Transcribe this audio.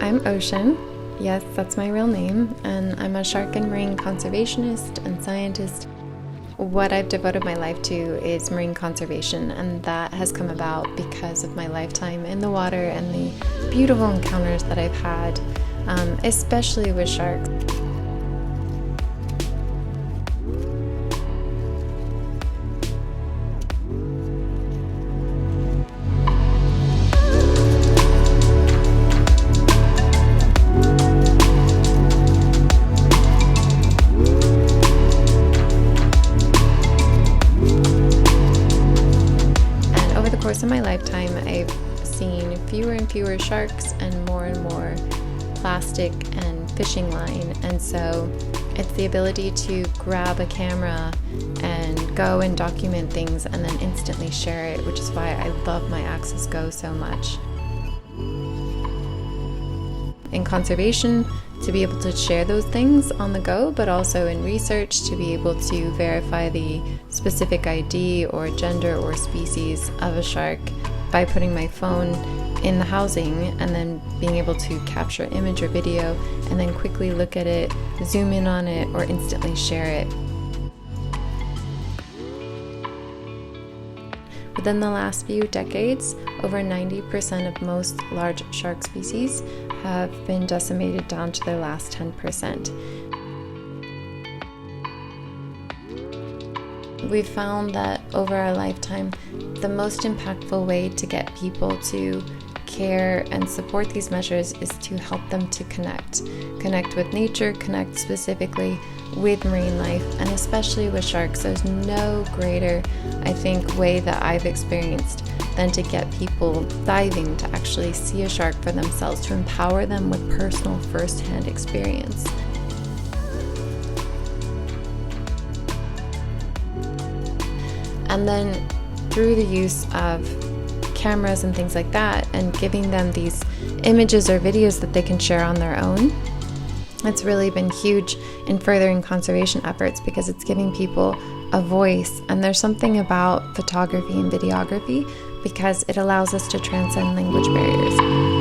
I'm Ocean. Yes, that's my real name, and I'm a shark and marine conservationist and scientist. What I've devoted my life to is marine conservation, and that has come about because of my lifetime in the water and the beautiful encounters that I've had, especially with sharks. In my lifetime, I've seen fewer and fewer sharks and more plastic and fishing line, and so it's the ability to grab a camera and go and document things and then instantly share it, which is why I love my Access Go so much. In conservation, to be able to share those things on the go, but also in research to be able to verify the specific ID or gender or species of a shark by putting my phone in the housing and then being able to capture image or video and then quickly look at it, zoom in on it, or instantly share it. Within the last few decades, over 90% of most large shark species have been decimated down to their last 10%. We've found that over our lifetime, the most impactful way to get people to care and support these measures is to help them to connect with nature, connect specifically with marine life, and especially with sharks. There's no greater, I think, way that I've experienced than to get people diving to actually see a shark for themselves, to empower them with personal first-hand experience. And then through the use of cameras and things like that, and giving them these images or videos that they can share on their own, it's really been huge in furthering conservation efforts because it's giving people a voice. And there's something about photography and videography because it allows us to transcend language barriers.